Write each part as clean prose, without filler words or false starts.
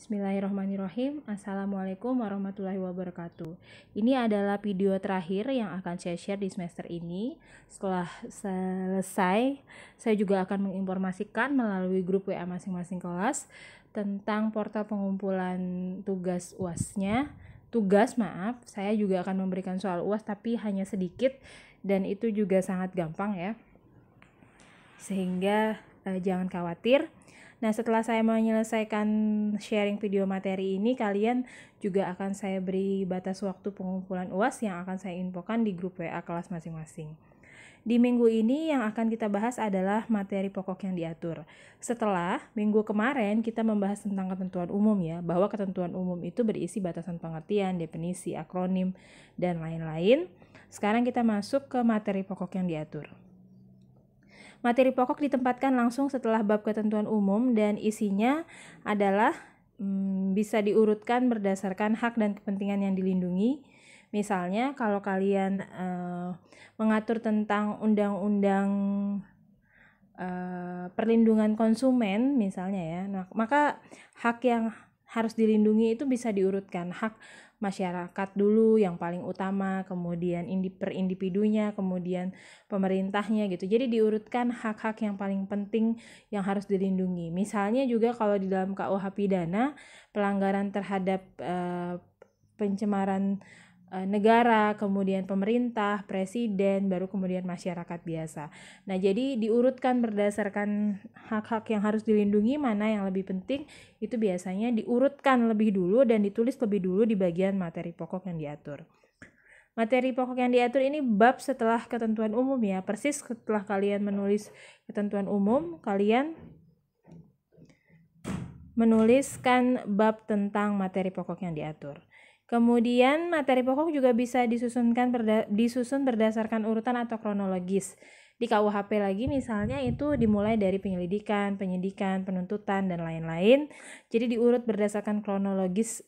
Bismillahirrahmanirrahim. Assalamualaikum warahmatullahi wabarakatuh. Ini adalah video terakhir yang akan saya share di semester ini. Setelah selesai, saya juga akan menginformasikan melalui grup WA masing-masing kelas tentang portal pengumpulan tugas UAS-nya. Saya juga akan memberikan soal UAS tapi hanya sedikit dan itu juga sangat gampang ya. Sehingga jangan khawatir. Nah, setelah saya menyelesaikan sharing video materi ini, kalian juga akan saya beri batas waktu pengumpulan UAS yang akan saya infokan di grup WA kelas masing-masing. Di minggu ini yang akan kita bahas adalah materi pokok yang diatur. Setelah minggu kemarin kita membahas tentang ketentuan umum ya, bahwa ketentuan umum itu berisi batasan pengertian, definisi, akronim, dan lain-lain. Sekarang kita masuk ke materi pokok yang diatur. Materi pokok ditempatkan langsung setelah bab ketentuan umum dan isinya adalah bisa diurutkan berdasarkan hak dan kepentingan yang dilindungi. Misalnya kalau kalian mengatur tentang undang-undang perlindungan konsumen misalnya ya, maka hak yang harus dilindungi itu bisa diurutkan hak masyarakat dulu yang paling utama, kemudian per individunya, kemudian pemerintahnya gitu. Jadi diurutkan hak-hak yang paling penting yang harus dilindungi. Misalnya juga kalau di dalam KUH pidana pelanggaran terhadap pencemaran negara, kemudian pemerintah, presiden, baru kemudian masyarakat biasa. Nah, jadi diurutkan berdasarkan hak-hak yang harus dilindungi, mana yang lebih penting, itu biasanya diurutkan lebih dulu dan ditulis lebih dulu di bagian materi pokok yang diatur. Materi pokok yang diatur ini bab setelah ketentuan umum ya, persis setelah kalian menulis ketentuan umum, kalian menuliskan bab tentang materi pokok yang diatur. Kemudian materi pokok juga bisa disusun berdasarkan urutan atau kronologis. Di KUHP lagi misalnya itu dimulai dari penyelidikan, penyidikan, penuntutan, dan lain-lain. Jadi diurut berdasarkan kronologis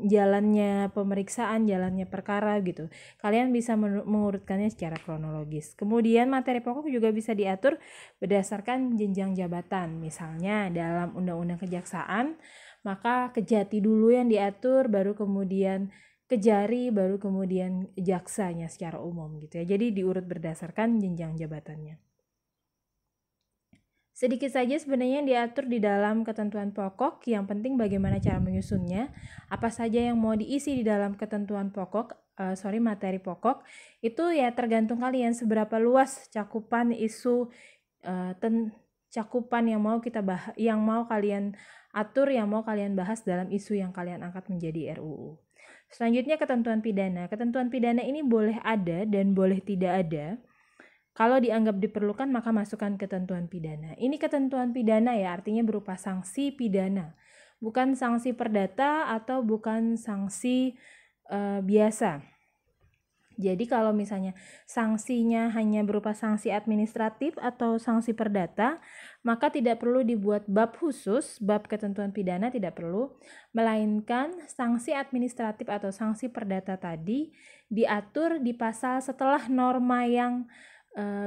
jalannya pemeriksaan, jalannya perkara gitu. Kalian bisa mengurutkannya secara kronologis. Kemudian materi pokok juga bisa diatur berdasarkan jenjang jabatan. Misalnya dalam Undang-Undang Kejaksaan, maka Kejati dulu yang diatur, baru kemudian Kejari, baru kemudian jaksanya secara umum gitu ya. Jadi diurut berdasarkan jenjang jabatannya. Sedikit saja sebenarnya yang diatur di dalam ketentuan pokok, yang penting bagaimana cara menyusunnya, apa saja yang mau diisi di dalam ketentuan pokok, materi pokok, itu ya tergantung kalian seberapa luas cakupan isu, cakupan yang mau kalian atur, yang mau kalian bahas dalam isu yang kalian angkat menjadi RUU. Selanjutnya ketentuan pidana. Ketentuan pidana ini boleh ada dan boleh tidak ada. Kalau dianggap diperlukan maka masukkan ketentuan pidana. Ini ketentuan pidana ya, artinya berupa sanksi pidana. Bukan sanksi perdata atau bukan sanksi biasa. Jadi kalau misalnya sanksinya hanya berupa sanksi administratif atau sanksi perdata, maka tidak perlu dibuat bab khusus, bab ketentuan pidana tidak perlu, melainkan sanksi administratif atau sanksi perdata tadi diatur di pasal setelah norma yang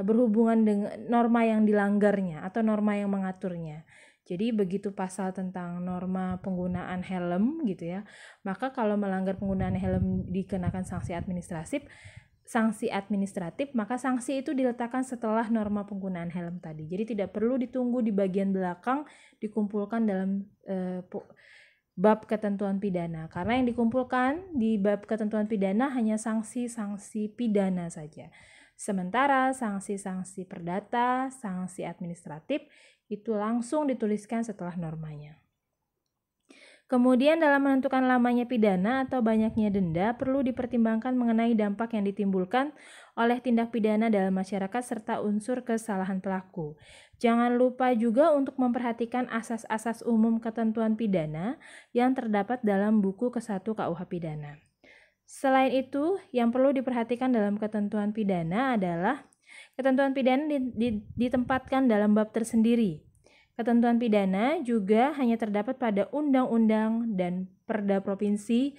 berhubungan dengan norma yang dilanggarnya atau norma yang mengaturnya. Jadi begitu pasal tentang norma penggunaan helm gitu ya, maka kalau melanggar penggunaan helm dikenakan sanksi administratif, maka sanksi itu diletakkan setelah norma penggunaan helm tadi. Jadi tidak perlu ditunggu di bagian belakang dikumpulkan dalam bab ketentuan pidana, karena yang dikumpulkan di bab ketentuan pidana hanya sanksi-sanksi pidana saja. Sementara sanksi-sanksi perdata, sanksi administratif itu langsung dituliskan setelah normanya. Kemudian dalam menentukan lamanya pidana atau banyaknya denda perlu dipertimbangkan mengenai dampak yang ditimbulkan oleh tindak pidana dalam masyarakat serta unsur kesalahan pelaku. Jangan lupa juga untuk memperhatikan asas-asas umum ketentuan pidana yang terdapat dalam buku ke-1 KUH Pidana. Selain itu, yang perlu diperhatikan dalam ketentuan pidana adalah ketentuan pidana ditempatkan dalam bab tersendiri. Ketentuan pidana juga hanya terdapat pada undang-undang dan perda provinsi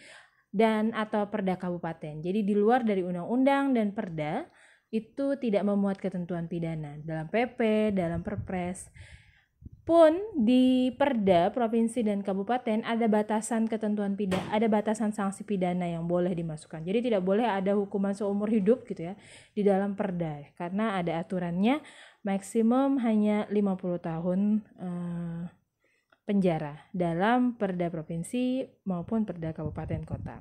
dan atau perda kabupaten. Jadi di luar dari undang-undang dan perda itu tidak memuat ketentuan pidana. Dalam PP, dalam Perpres, Pun di Perda provinsi dan kabupaten ada batasan ketentuan pidana, ada batasan sanksi pidana yang boleh dimasukkan. Jadi tidak boleh ada hukuman seumur hidup gitu ya di dalam Perda, karena ada aturannya maksimum hanya 50 tahun penjara dalam Perda provinsi maupun Perda kabupaten kota.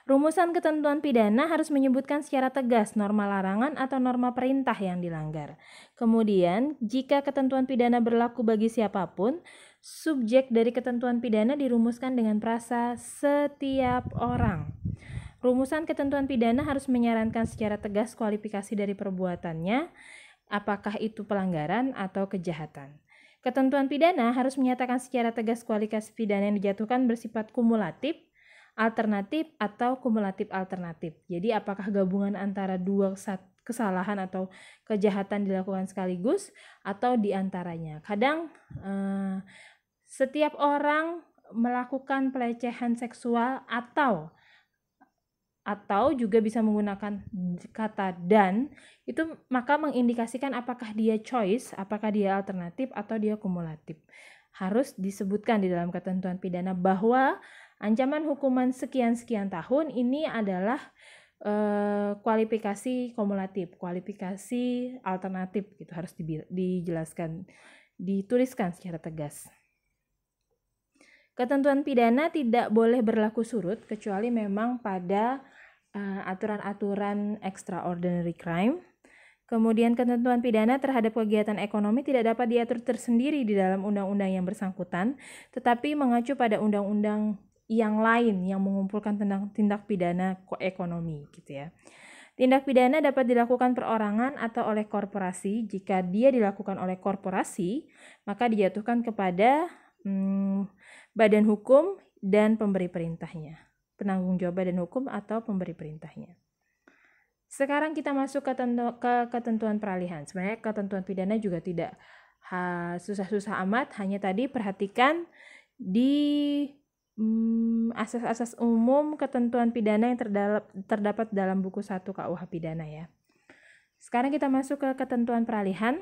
Rumusan ketentuan pidana harus menyebutkan secara tegas norma larangan atau norma perintah yang dilanggar. Kemudian, jika ketentuan pidana berlaku bagi siapapun, subjek dari ketentuan pidana dirumuskan dengan frasa setiap orang. Rumusan ketentuan pidana harus menyarankan secara tegas kualifikasi dari perbuatannya, apakah itu pelanggaran atau kejahatan. Ketentuan pidana harus menyatakan secara tegas kualifikasi pidana yang dijatuhkan bersifat kumulatif, alternatif atau kumulatif alternatif. Jadi apakah gabungan antara dua kesalahan atau kejahatan dilakukan sekaligus atau diantaranya. Kadang setiap orang melakukan pelecehan seksual atau juga bisa menggunakan kata dan, itu maka mengindikasikan apakah dia choice, apakah dia alternatif atau dia kumulatif. Harus disebutkan di dalam ketentuan pidana bahwa ancaman hukuman sekian-sekian tahun ini adalah kualifikasi kumulatif, kualifikasi alternatif gitu, harus dijelaskan, dituliskan secara tegas. Ketentuan pidana tidak boleh berlaku surut kecuali memang pada aturan-aturan extraordinary crime. Kemudian ketentuan pidana terhadap kegiatan ekonomi tidak dapat diatur tersendiri di dalam undang-undang yang bersangkutan, tetapi mengacu pada undang-undang yang lain yang mengumpulkan tindak pidana ekonomi gitu ya. Tindak pidana dapat dilakukan perorangan atau oleh korporasi. Jika dia dilakukan oleh korporasi, maka dijatuhkan kepada badan hukum dan pemberi perintahnya. Penanggung jawab badan hukum atau pemberi perintahnya. Sekarang kita masuk ke ketentuan peralihan. Sebenarnya ketentuan pidana juga tidak susah-susah amat, hanya tadi perhatikan di asas-asas umum ketentuan pidana yang terdapat dalam buku 1 KUH Pidana ya. Sekarang kita masuk ke ketentuan peralihan.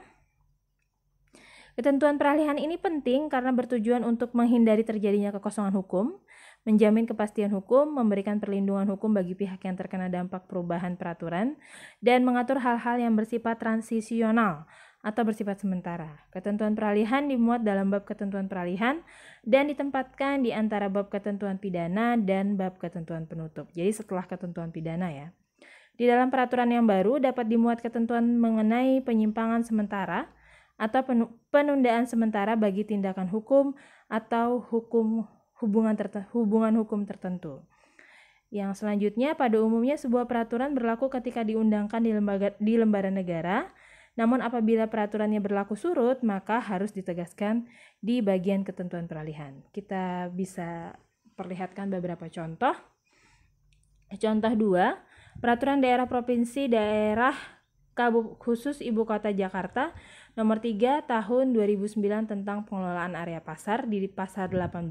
Ketentuan peralihan ini penting karena bertujuan untuk menghindari terjadinya kekosongan hukum, menjamin kepastian hukum, memberikan perlindungan hukum bagi pihak yang terkena dampak perubahan peraturan, dan mengatur hal-hal yang bersifat transisional atau bersifat sementara. Ketentuan peralihan dimuat dalam bab ketentuan peralihan dan ditempatkan di antara bab ketentuan pidana dan bab ketentuan penutup. Jadi setelah ketentuan pidana ya. Di dalam peraturan yang baru dapat dimuat ketentuan mengenai penyimpangan sementara atau penundaan sementara bagi tindakan hukum atau hubungan hukum tertentu. Yang selanjutnya, pada umumnya sebuah peraturan berlaku ketika diundangkan di lembaran negara, namun apabila peraturannya berlaku surut, maka harus ditegaskan di bagian ketentuan peralihan. Kita bisa perlihatkan beberapa contoh. Contoh 2, Peraturan Daerah Provinsi Daerah Khusus Ibu Kota Jakarta Nomor 3 Tahun 2009 tentang pengelolaan area pasar di Pasar 18.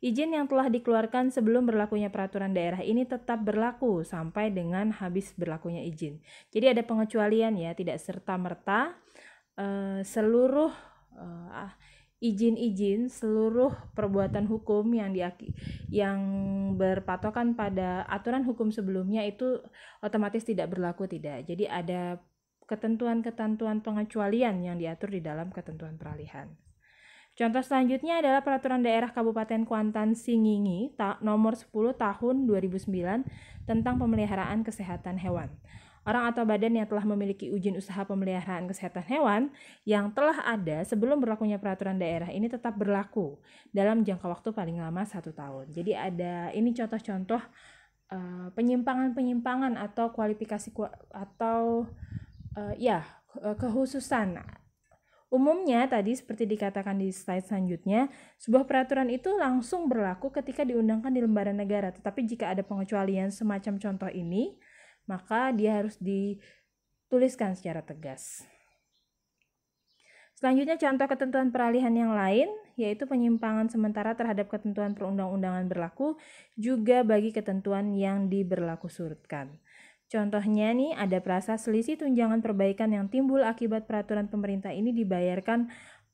Izin yang telah dikeluarkan sebelum berlakunya peraturan daerah ini tetap berlaku sampai dengan habis berlakunya izin. Jadi ada pengecualian ya, tidak serta-merta seluruh izin-izin, seluruh perbuatan hukum yang berpatokan pada aturan hukum sebelumnya itu otomatis tidak berlaku, tidak. Jadi ada ketentuan-ketentuan pengecualian yang diatur di dalam ketentuan peralihan. Contoh selanjutnya adalah Peraturan Daerah Kabupaten Kuantan Singingi Nomor 10 Tahun 2009 tentang pemeliharaan kesehatan hewan. Orang atau badan yang telah memiliki izin usaha pemeliharaan kesehatan hewan yang telah ada sebelum berlakunya peraturan daerah ini tetap berlaku dalam jangka waktu paling lama 1 tahun. Jadi ada ini contoh-contoh penyimpangan atau kualifikasi atau kekhususan. Umumnya tadi seperti dikatakan di slide selanjutnya, sebuah peraturan itu langsung berlaku ketika diundangkan di lembaran negara. Tetapi jika ada pengecualian semacam contoh ini, maka dia harus dituliskan secara tegas. Selanjutnya contoh ketentuan peralihan yang lain, yaitu penyimpangan sementara terhadap ketentuan perundang-undangan berlaku juga bagi ketentuan yang diberlaku surutkan. Contohnya nih ada frasa selisih tunjangan perbaikan yang timbul akibat peraturan pemerintah ini dibayarkan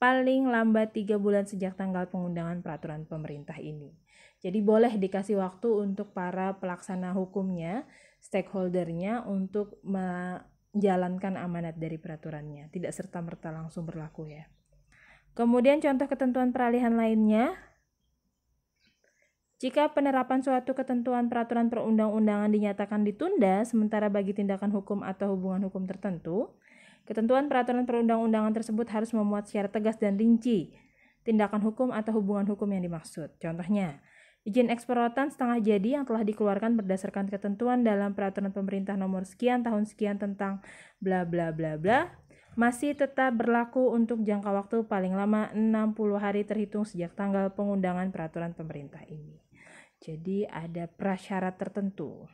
paling lambat 3 bulan sejak tanggal pengundangan peraturan pemerintah ini. Jadi boleh dikasih waktu untuk para pelaksana hukumnya, stakeholdernya untuk menjalankan amanat dari peraturannya, tidak serta-merta langsung berlaku ya. Kemudian contoh ketentuan peralihan lainnya, jika penerapan suatu ketentuan peraturan perundang-undangan dinyatakan ditunda sementara bagi tindakan hukum atau hubungan hukum tertentu, ketentuan peraturan perundang-undangan tersebut harus memuat secara tegas dan rinci tindakan hukum atau hubungan hukum yang dimaksud. Contohnya, izin ekspor rotan setengah jadi yang telah dikeluarkan berdasarkan ketentuan dalam peraturan pemerintah nomor sekian tahun sekian tentang bla bla bla bla masih tetap berlaku untuk jangka waktu paling lama 60 hari terhitung sejak tanggal pengundangan peraturan pemerintah ini. Jadi ada prasyarat tertentu.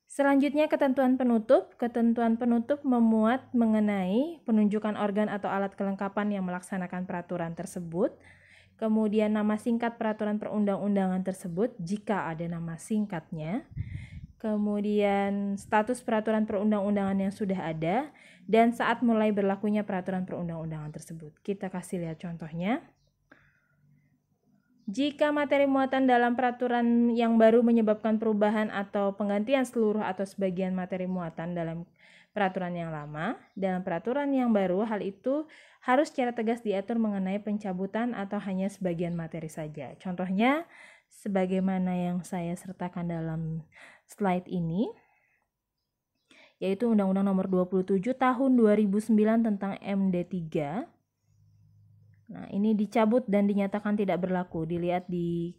Selanjutnya ketentuan penutup. Ketentuan penutup memuat mengenai penunjukan organ atau alat kelengkapan yang melaksanakan peraturan tersebut. Kemudian nama singkat peraturan perundang-undangan tersebut jika ada nama singkatnya. Kemudian status peraturan perundang-undangan yang sudah ada dan saat mulai berlakunya peraturan perundang-undangan tersebut. Kita kasih lihat contohnya. Jika materi muatan dalam peraturan yang baru menyebabkan perubahan atau penggantian seluruh atau sebagian materi muatan dalam peraturan yang lama, dalam peraturan yang baru hal itu harus secara tegas diatur mengenai pencabutan atau hanya sebagian materi saja. Contohnya sebagaimana yang saya sertakan dalam slide ini, yaitu Undang-Undang Nomor 27 Tahun 2009 tentang MD3. Nah, ini dicabut dan dinyatakan tidak berlaku. Dilihat di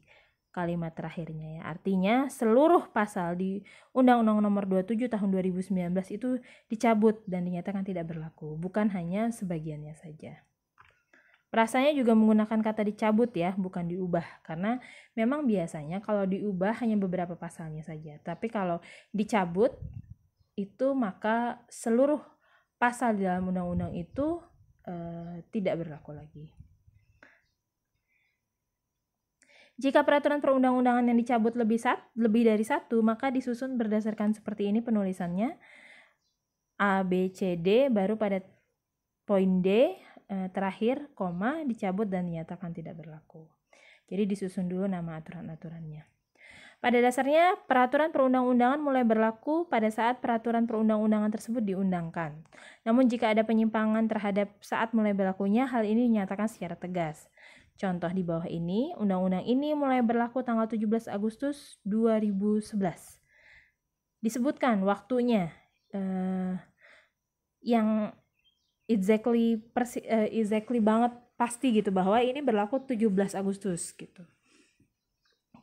kalimat terakhirnya ya. Artinya seluruh pasal di Undang-Undang Nomor 27 Tahun 2019 itu dicabut dan dinyatakan tidak berlaku, bukan hanya sebagiannya saja. Prasanya juga menggunakan kata dicabut ya, bukan diubah, karena memang biasanya kalau diubah hanya beberapa pasalnya saja. Tapi kalau dicabut itu maka seluruh pasal di dalam undang-undang itu tidak berlaku lagi. Jika peraturan perundang-undangan yang dicabut lebih dari satu, maka disusun berdasarkan seperti ini penulisannya. A, B, C, D, baru pada poin D terakhir, koma, dicabut dan dinyatakan tidak berlaku. Jadi disusun dulu nama aturan-aturannya. Pada dasarnya, peraturan perundang-undangan mulai berlaku pada saat peraturan perundang-undangan tersebut diundangkan. Namun jika ada penyimpangan terhadap saat mulai berlakunya, hal ini dinyatakan secara tegas. Contoh di bawah ini, undang-undang ini mulai berlaku tanggal 17 Agustus 2011. Disebutkan waktunya yang exactly banget pasti gitu, bahwa ini berlaku 17 Agustus gitu.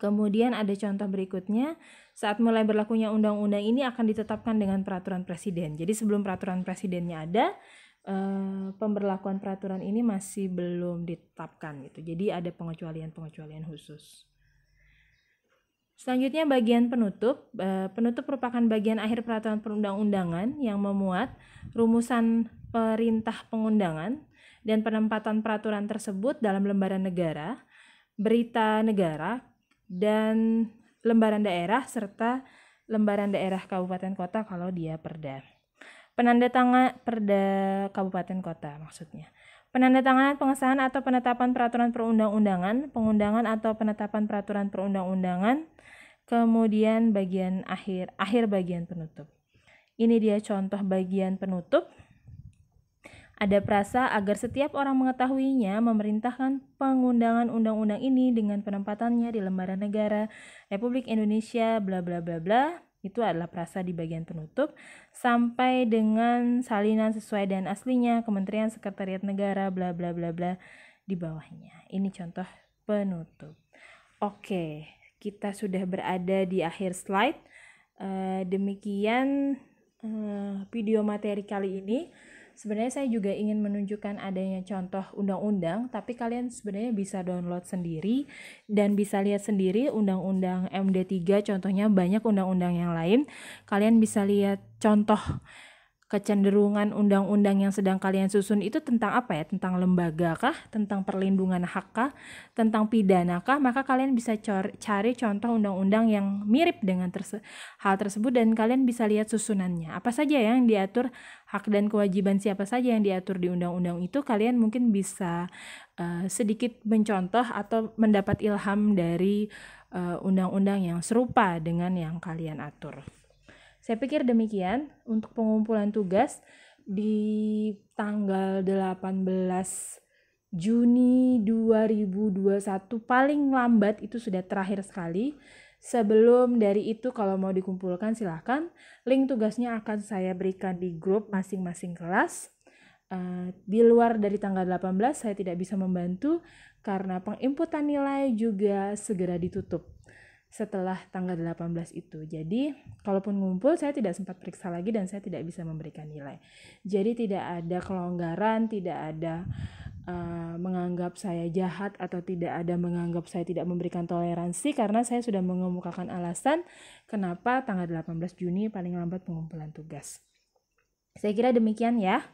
Kemudian ada contoh berikutnya, saat mulai berlakunya undang-undang ini akan ditetapkan dengan peraturan presiden. Jadi sebelum peraturan presidennya ada, pemberlakuan peraturan ini masih belum ditetapkan gitu. Jadi ada pengecualian khusus. Selanjutnya bagian penutup. Penutup merupakan bagian akhir peraturan perundang-undangan yang memuat rumusan perintah pengundangan dan penempatan peraturan tersebut dalam lembaran negara, berita negara, dan lembaran daerah serta lembaran daerah kabupaten kota kalau dia perda. Penandatangan perda kabupaten kota maksudnya. Penandatanganan pengesahan atau penetapan peraturan perundang-undangan, pengundangan atau penetapan peraturan perundang-undangan, kemudian bagian akhir bagian penutup. Ini dia contoh bagian penutup. Ada prasa agar setiap orang mengetahuinya, memerintahkan pengundangan undang-undang ini dengan penempatannya di lembaran negara Republik Indonesia bla bla bla bla. Itu adalah prasa di bagian penutup sampai dengan salinan sesuai dan aslinya Kementerian Sekretariat Negara bla bla bla bla di bawahnya. Ini contoh penutup. Oke, kita sudah berada di akhir slide. Demikian video materi kali ini. Sebenarnya saya juga ingin menunjukkan adanya contoh undang-undang, tapi kalian sebenarnya bisa download sendiri dan bisa lihat sendiri undang-undang MD3, contohnya banyak undang-undang yang lain. Kalian bisa lihat contoh kecenderungan undang-undang yang sedang kalian susun itu tentang apa ya? Tentang lembaga kah? Tentang perlindungan hak kah? Tentang pidana kah? Maka kalian bisa cari contoh undang-undang yang mirip dengan hal tersebut dan kalian bisa lihat susunannya. Apa saja yang diatur, hak dan kewajiban siapa saja yang diatur di undang-undang itu, kalian mungkin bisa sedikit mencontoh atau mendapat ilham dari undang-undang yang serupa dengan yang kalian atur. Saya pikir demikian untuk pengumpulan tugas di tanggal 18 Juni 2021 paling lambat itu sudah terakhir sekali. Sebelum dari itu kalau mau dikumpulkan silahkan. Link tugasnya akan saya berikan di grup masing-masing kelas. Di luar dari tanggal 18 saya tidak bisa membantu karena penginputan nilai juga segera ditutup setelah tanggal 18 itu. Jadi, kalaupun ngumpul saya tidak sempat periksa lagi dan saya tidak bisa memberikan nilai. Jadi tidak ada kelonggaran, tidak ada menganggap saya jahat atau tidak ada menganggap saya tidak memberikan toleransi karena saya sudah mengemukakan alasan kenapa tanggal 18 Juni paling lambat pengumpulan tugas. Saya kira demikian ya.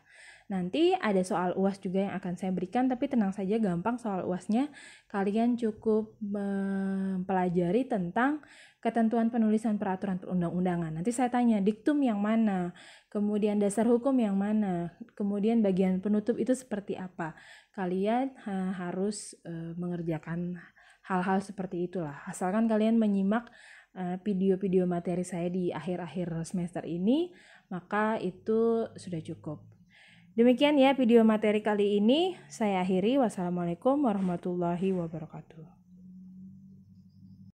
Nanti ada soal UAS juga yang akan saya berikan, tapi tenang saja, gampang soal UASnya. Kalian cukup mempelajari tentang ketentuan penulisan peraturan perundang-undangan. Nanti saya tanya, diktum yang mana, kemudian dasar hukum yang mana, kemudian bagian penutup itu seperti apa. Kalian harus mengerjakan hal-hal seperti itulah. Asalkan kalian menyimak video-video materi saya di akhir-akhir semester ini, maka itu sudah cukup. Demikian ya video materi kali ini. Saya akhiri. Wassalamualaikum warahmatullahi wabarakatuh.